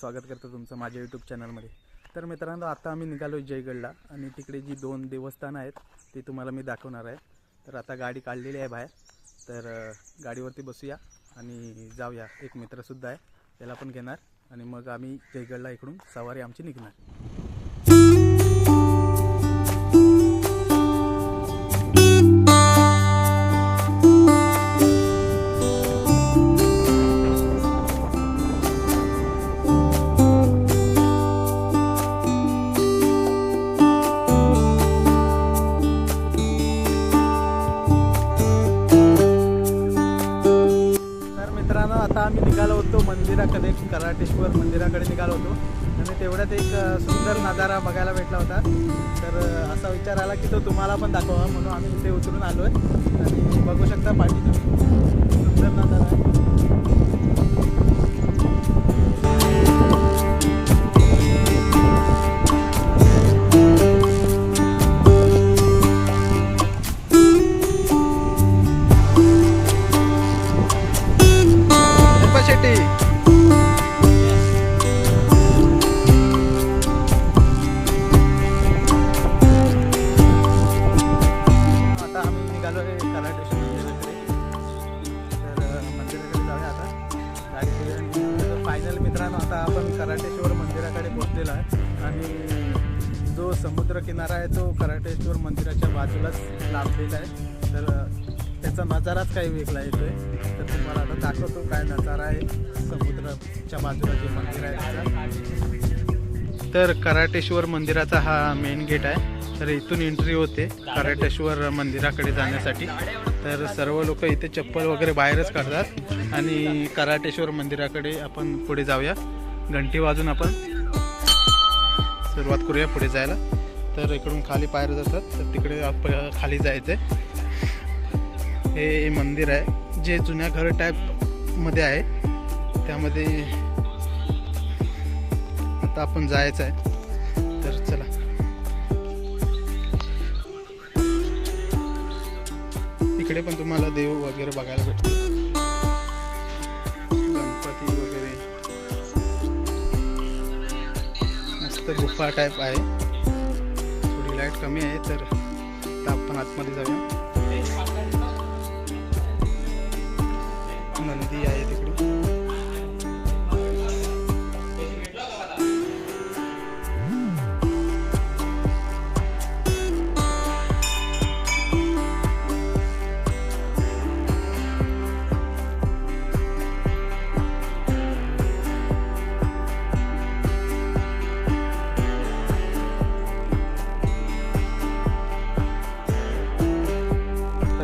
स्वागत करतो तुमचं माझ्या यूट्यूब चॅनलमध्ये। तर मित्रांनो, आता आम्ही निघालो जयगडला आणि तिकडे जी 2 देवस्थानं आहेत ती तुम्हाला मी दाखवणार आहे। तर आता गाडी काढलेली आहे बाहेर, तर गाडीवरती बसूया आणि जाऊया। एक मित्रसुद्धा आहे, त्याला पण घेणार आणि मग आम्ही जयगडला इकडून सवारी आमची निघणार। आता आम्ही निघालो होतो मंदिराकडे, कराटेश्वर मंदिराकडे निघालो होतो आणि तेवढ्यात एक सुंदर नजारा बघायला भेटला होता। तर असा विचार आला की तो तुम्हाला पण दाखवा, म्हणून आम्ही इथे उतरून आलो आहे आणि बघू शकता पाठी सुंदर नजारा आहे। फायनल मित्रांनो, आता आपण कराटेश्वर मंदिराकडे पोहोचलेलो आहे आणि जो समुद्र किनारा आहे तो कराटेश्वर मंदिराच्या बाजूलाच लाभलेला आहे। तर त्याचा नजाराच काही वेगळा येतोय। तर तुम्हाला आता दाखवतो काय नजारा आहे समुद्राच्या बाजूला जे मंदिर आहे। तर कराटेश्वर मंदिराचा हा मेन गेट आहे। तर इथून एंट्री होते कराटेश्वर मंदिराकडे जाण्यासाठी। तर सर्व लोक इथे चप्पल वगैरे बाहेरच काढतात आणि कराटेश्वर मंदिराकडे आपण पुढे जाऊया। घंटी वाजून आपण सुरुवात करूया पुढे जायला। तर इकडून खाली पायऱ्या जातात, तर तिकडे खाली जायचं। हे मंदिर आहे जे जुन्या घर टाईप मध्ये आहे, त्यामध्ये आता आपण जायचं आहे। तर चला, इकडे पण तुम्हाला देव वगैरे बघायला भेटतील, गणपती वगैरे, मस्त गुफा टाईप आहे। थोडी लाईट कमी आहे, तर आपण आतमध्ये जाऊया। नंदी आहे तिकडे।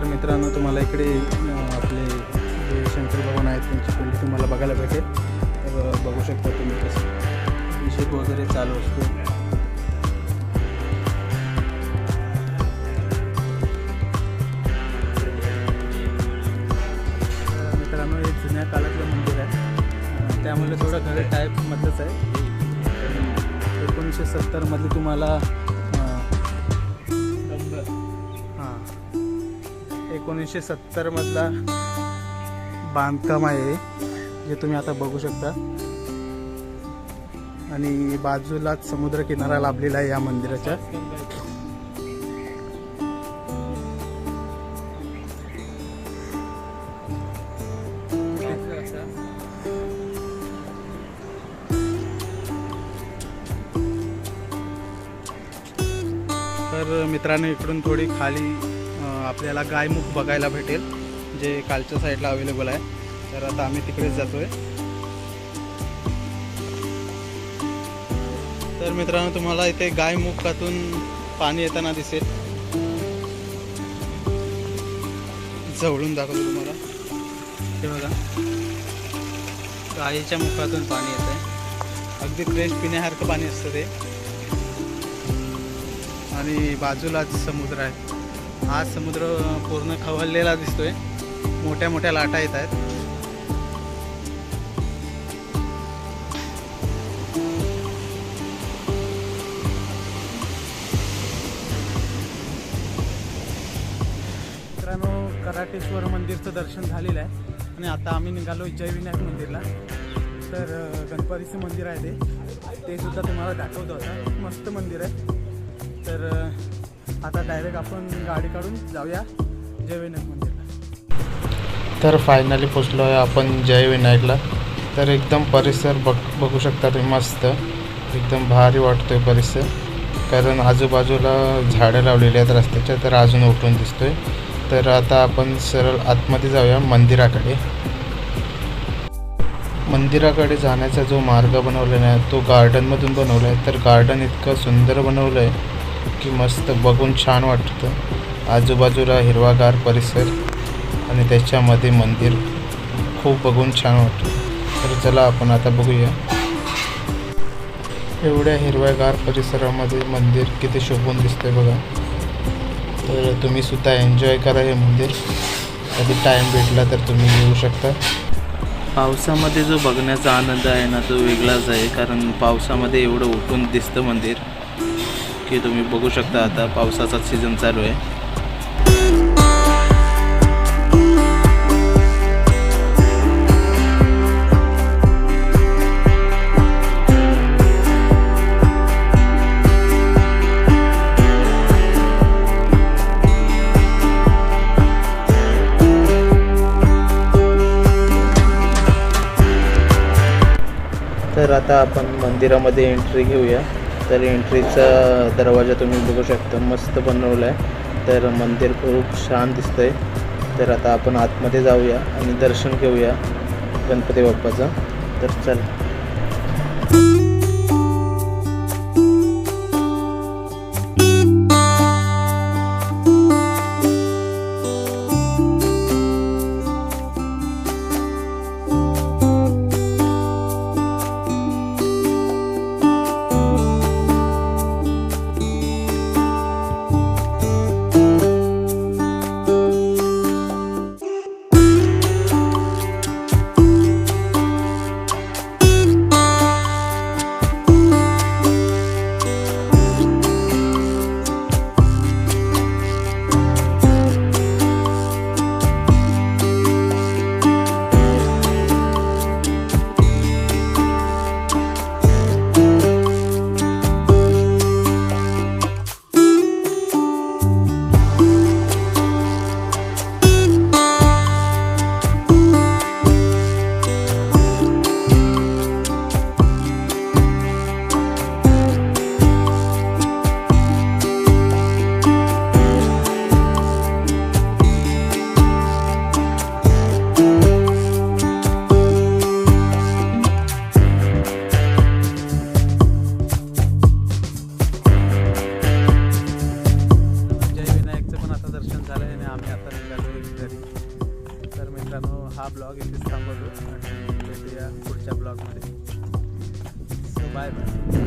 मित्रांनो, तुम्हाला इकडे आपले जे शंकर भगवान आहेत त्यांची पिंडी तुम्हाला बघायला भेटेल। तर बघू शकता तुम्ही कसं अभिषेक वगैरे चालू असतो। मित्रांनो, हे जुन्या काळातलं मंदिर आहे, त्यामुळे थोडं घर टाईपमधलंच आहे। 1970 मध्ये तुम्हाला 1970 मधला बांधकाम आहे जे तुम्ही आता बघू शकता आणि बाजूलाच समुद्र किनारा लाभलेला आहे या मंदिराच्या। तर मित्रांनो, इकडून थोडी खाली आपल्याला गायमुख बघायला भेटेल, जे खालच्या साईडला अवेलेबल आहे। तर आता आम्ही तिकडेच जातोय। तर मित्रांनो, तुम्हाला इथे गायमुखातून पाणी येताना दिसेल। जवळून दाखवतो तुम्हाला, हे बघा, गायीच्या मुखातून पाणी येत आहे। अगदी फ्रेश पिण्यासारखं पाणी असतं ते आणि बाजूलाच समुद्र आहे। हा समुद्र पूर्ण खवळलेला दिसतोय, मोठ्या मोठ्या लाटा येत आहेत। मित्रांनो, कराटेश्वर मंदिरचं दर्शन झालेलं आहे आणि आता आम्ही निघालो जयविनायक मंदिरला। तर गणपतीचं मंदिर आहे ते सुद्धा तुम्हाला दाखवतो आता. मस्त मंदिर आहे. तर आता डायरेक्ट आपण गाडी काढून जाऊया जय विनायक मंदिरला. तर फायनली पोचलो आहे आपण जय विनायकला. तर एकदम परिसर बघू शकता तुम्ही. मस्त एकदम भारी वाटतोय परिसर, कारण आजूबाजूला झाडं लावलेली आहेत रस्त्याच्या, तर अजून उठून दिसतोय. तर आता आपण सरळ आतमध्ये जाऊया मंदिराकडे. मंदिराकडे जाण्याचा जो मार्ग बनवलेला आहे तो गार्डनमधून बनवला आहे. तर गार्डन इतकं सुंदर बनवलं आहे की मस्त बघून छान वाटतं. आजूबाजूला हिरवागार परिसर आणि त्याच्यामध्ये मंदिर खूप बघून छान वाटतं. तर चला आपण आता बघूया. एवढ्या हिरव्यागार परिसरामध्ये मंदिर किती शोभून दिसतंय बघा. तर तुम्ही सुद्धा एन्जॉय करा हे मंदिर. कधी टाईम भेटला तर तुम्ही येऊ शकता. पावसामध्ये जो बघण्याचा आनंद आहे ना तो वेगळाच आहे, कारण पावसामध्ये एवढं उठून दिसतं मंदिर की तुम्ही बघू शकता. आता पावसाचा सीझन चालू आहे. तर आता आपण मंदिरामध्ये एंट्री घेऊया. तर एंट्रीचा दरवाजा तुम्ही बघू शकता, मस्त बनवला आहे. तर मंदिर खूप छान दिसतंय. तर आता आपण आतमध्ये जाऊया आणि दर्शन घेऊया गणपती बाप्पाचं. तर चला. हा ब्लॉग इथेच थांबवतो आणि भेटूया पुढच्या ब्लॉगमध्ये. So bye bye.